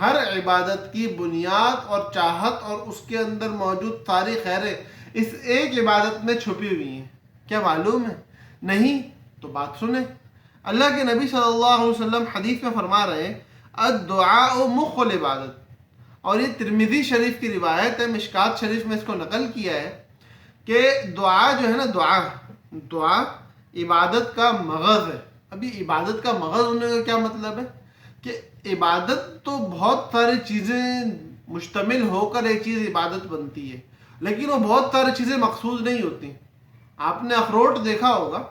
ہر عبادت کی بنیاد اور چاہت اور اس کے اندر موجود ساری خیریں اس ایک عبادت میں چھپی ہوئی ہیں. کیا معلوم ہے؟ نہیں تو بات سنیں. اللہ کے نبی صلی اللہ علیہ وسلم حدیث میں فرما رہے ہیں الدعاء مخ العبادت، اور یہ ترمذی شریف کی روایت ہے، مشکات شریف میں اس کو نقل کیا ہے کہ دعا جو ہے نا، دعا عبادت کا مغز ہے. ابھی عبادت کا مغز ہونے کا کیا مطلب ہے کہ عبادت تو بہت ساری چیزیں مشتمل ہو کر ایک چیز عبادت بنتی ہے، لیکن وہ بہت ساری چیزیں مقصود نہیں ہوتی. آپ نے اخروٹ دیکھا ہوگا،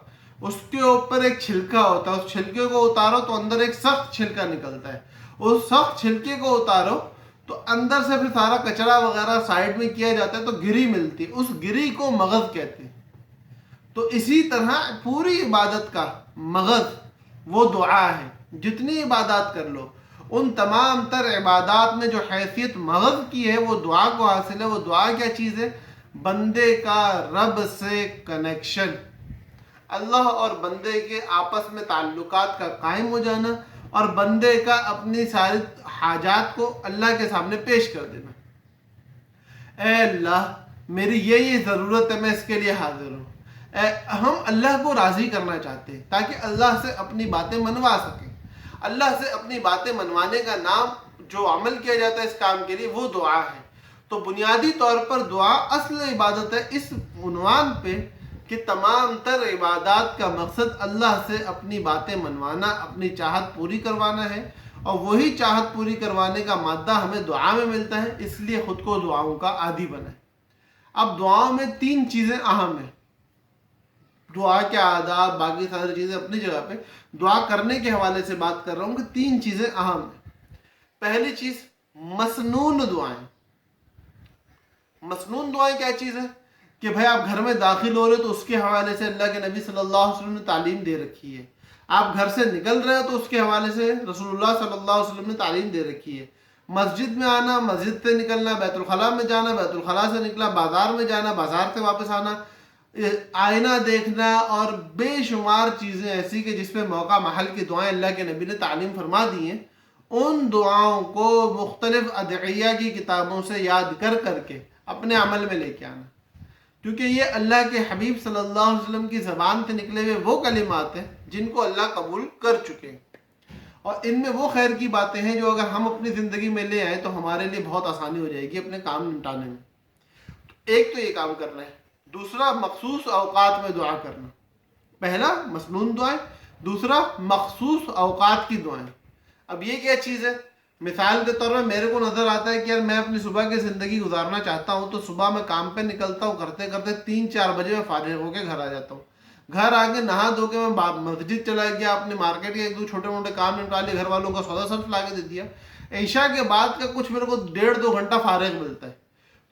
اس کے اوپر ایک چھلکا ہوتا ہے، اس چھلکے کو اتارو تو اندر ایک سخت چھلکا نکلتا ہے. اس سخت چھلکے کو اتارو تو اندر سے پھر سارا کچرا وغیرہ سائڈ میں کیا جاتا ہے تو گری ملتی ہے، اس گری کو مغز کہتے ہیں. تو اسی طرح پوری عبادت کا مغز وہ دعا ہے. جتنی عبادات کر لو، ان تمام تر عبادات میں جو حیثیت مغز کی ہے وہ دعا کو حاصل ہے. وہ دعا کیا چیز ہے؟ بندے کا رب سے کنیکشن، اللہ اور بندے کے آپس میں تعلقات کا قائم ہو جانا، اور بندے کا اپنی ساری حاجات کو اللہ کے سامنے پیش کر دینا. اے اللہ میری یہ ضرورت ہے، میں اس کے لیے حاضر ہوں. ہم اللہ کو راضی کرنا چاہتے ہیں تاکہ اللہ سے اپنی باتیں منوا سکیں. اللہ سے اپنی باتیں منوانے کا نام جو عمل کیا جاتا ہے اس کام کے لیے وہ دعا ہے. تو بنیادی طور پر دعا اصل عبادت ہے اس عنوان پہ کہ تمام تر عبادات کا مقصد اللہ سے اپنی باتیں منوانا، اپنی چاہت پوری کروانا ہے، اور وہی چاہت پوری کروانے کا مادہ ہمیں دعا میں ملتا ہے. اس لیے خود کو دعاؤں کا عادی بنائیں. اب دعاؤں میں 3 چیزیں اہم ہیں. دعا کے آداب باقی ساری چیزیں اپنی جگہ پہ، دعا کرنے کے حوالے سے بات کر رہا ہوں کہ 3 چیزیں اہم ہیں. پہلی چیز مسنون دعائیں. مسنون دعائیں کیا چیز ہے کہ بھائی آپ گھر میں داخل ہو رہے تو اس کے حوالے سے اللہ کے نبی صلی اللہ علیہ وسلم نے تعلیم دے رکھی ہے. آپ گھر سے نکل رہے ہو تو اس کے حوالے سے رسول اللہ صلی اللہ علیہ وسلم نے تعلیم دے رکھی ہے. مسجد میں آنا، مسجد سے نکلنا، بیت الخلاء میں جانا، بیت الخلاء سے نکلا بازار میں جانا، بازار سے واپس آنا، آئینہ دیکھنا، اور بے شمار چیزیں ایسی کہ جس پہ موقع محل کی دعائیں اللہ کے نبی نے تعلیم فرما دی ہیں. ان دعاؤں کو مختلف ادعیہ کی کتابوں سے یاد کر کر کے اپنے عمل میں لے کے آنا، کیونکہ یہ اللہ کے حبیب صلی اللہ علیہ وسلم کی زبان سے نکلے ہوئے وہ کلمات ہیں جن کو اللہ قبول کر چکے ہیں، اور ان میں وہ خیر کی باتیں ہیں جو اگر ہم اپنی زندگی میں لے آئیں تو ہمارے لیے بہت آسانی ہو جائے گی اپنے کام نمٹانے میں. ایک تو یہ کام کرنا ہے. دوسرا مخصوص اوقات میں دعا کرنا. پہلا مسنون دعائیں، دوسرا مخصوص اوقات کی دعائیں. اب یہ کیا چیز ہے؟ مثال کے طور پر میرے کو نظر آتا ہے کہ یار میں اپنی صبح کی زندگی گزارنا چاہتا ہوں تو صبح میں کام پہ نکلتا ہوں، کرتے کرتے 3-4 بجے میں فارغ ہو کے گھر آ جاتا ہوں. گھر آ کے نہا دھو کے میں مسجد چلا گیا، اپنے مارکیٹ کے 1-2 چھوٹے موٹے کام نپٹا لیے، گھر والوں کا سودا صرف لا کے دے دیا. عشاء کے بعد کا کچھ میرے کو 1.5-2 گھنٹہ فارغ ملتا ہے،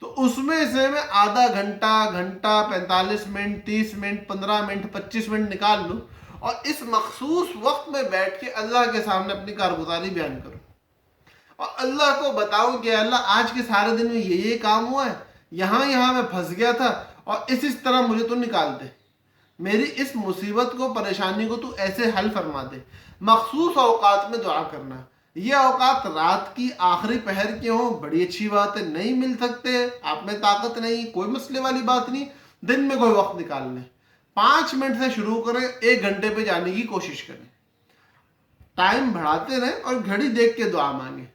تو اس میں سے میں آدھا گھنٹہ، 45 منٹ، 30 منٹ، 15 منٹ، 25 منٹ نکال لوں اور اس مخصوص وقت میں بیٹھ کے اللہ کے سامنے اپنی کارگزاری بیان کروں اور اللہ کو بتاؤں کہ اللہ آج کے سارے دن میں یہ کام ہوا ہے، یہاں میں پھنس گیا تھا اور اس طرح مجھے تو نکال دے، میری اس مصیبت کو، پریشانی کو تو ایسے حل فرما دے. مخصوص اوقات میں دعا کرنا. یہ اوقات رات کی آخری پہر کے ہوں، بڑی اچھی بات ہے. نہیں مل سکتے، آپ میں طاقت نہیں، کوئی مسئلے والی بات نہیں، دن میں کوئی وقت نکال لیں. 5 منٹ سے شروع کریں، 1 گھنٹے پہ جانے کی کوشش کریں. ٹائم بڑھاتے رہیں اور گھڑی دیکھ کے دعا مانگیں.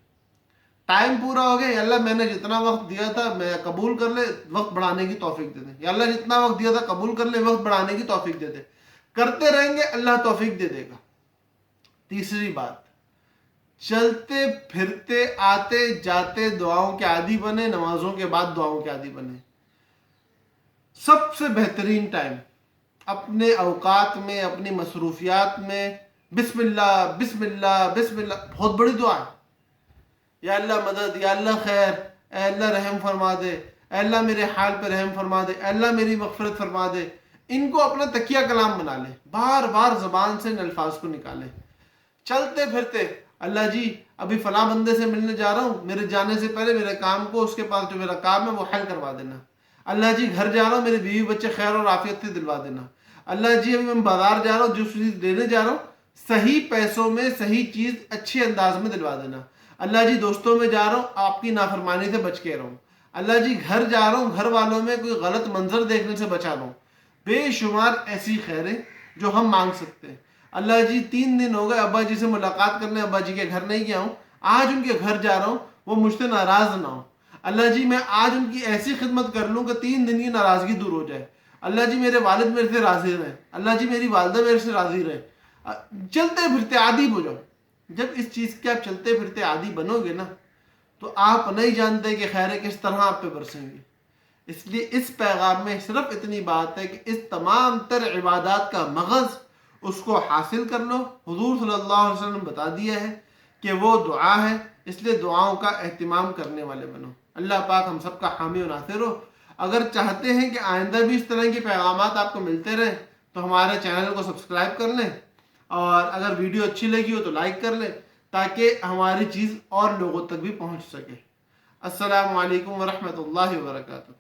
ٹائم پورا ہو گیا، یا اللہ میں نے جتنا وقت دیا تھا میں قبول کر لے، وقت بڑھانے کی توفیق دے دیں. یا اللہ جتنا وقت دیا تھا قبول کر لے، وقت بڑھانے کی توفیق دے دے. کرتے رہیں گے اللہ توفیق دے دے گا. تیسری بات، چلتے پھرتے آتے جاتے دعاؤں کے عادی بنے، نمازوں کے بعد دعاؤں کے عادی بنے. سب سے بہترین ٹائم اپنے اوقات میں، اپنی مصروفیات میں بسم اللہ بسم اللہ بسم اللہ. بہت بڑی دعا ہے. یا اللہ مدد، یا اللہ خیر، اے اللہ رحم فرما دے، اے اللہ میرے حال پہ رحم فرما دے، اے اللہ میری مغفرت فرما دے. ان کو اپنا تکیہ کلام بنا لیں، بار بار زبان سے ان الفاظ کو نکالیں. چلتے پھرتے اللہ جی ابھی فلاں بندے سے ملنے جا رہا ہوں، میرے جانے سے پہلے میرے کام کو، اس کے پاس جو میرا کام ہے وہ حل کروا دینا. اللہ جی گھر جا رہا ہوں، میرے بیوی بچے خیر اور عافیت سے دلوا دینا. اللہ جی ابھی میں بازار جا رہا ہوں، جو چیز لینے جا رہا ہوں صحیح پیسوں میں صحیح چیز اچھے انداز میں دلوا دینا. اللہ جی دوستوں میں جا رہا ہوں آپ کی نافرمانی سے بچ کے رہوں، اللہ جی گھر جا رہا ہوں گھر والوں میں کوئی غلط منظر دیکھنے سے بچا لوں. بے شمار ایسی خیریں جو ہم مانگ سکتے ہیں. اللہ جی 3 دن ہو گئے ابا جی سے ملاقات کرنے ابا جی کے گھر نہیں گیا ہوں، آج ان کے گھر جا رہا ہوں وہ مجھ سے ناراض نہ ہو. اللہ جی میں آج ان کی ایسی خدمت کر لوں کہ 3 دن کی ناراضگی دور ہو جائے. اللہ جی میرے والد میرے سے راضی رہیں، اللہ جی میری والدہ میرے سے راضی رہیں. چلتے پھرتے عادی ہو جاؤ. جب اس چیز کے آپ چلتے پھرتے عادی بنو گے نا تو آپ نہیں جانتے کہ خیریں کس طرح آپ پہ برسیں گی. اس لیے اس پیغام میں صرف اتنی بات ہے کہ اس تمام تر عبادات کا مغز اس کو حاصل کر لو. حضور صلی اللہ علیہ وسلم بتا دیا ہے کہ وہ دعا ہے، اس لیے دعاؤں کا اہتمام کرنے والے بنو. اللہ پاک ہم سب کا حامی و ناصر ہو. اگر چاہتے ہیں کہ آئندہ بھی اس طرح کے پیغامات آپ کو ملتے رہیں تو ہمارے چینل کو سبسکرائب کر لیں، اور اگر ویڈیو اچھی لگی ہو تو لائک کر لیں تاکہ ہماری چیز اور لوگوں تک بھی پہنچ سکے. السلام علیکم ورحمۃ اللہ وبرکاتہ.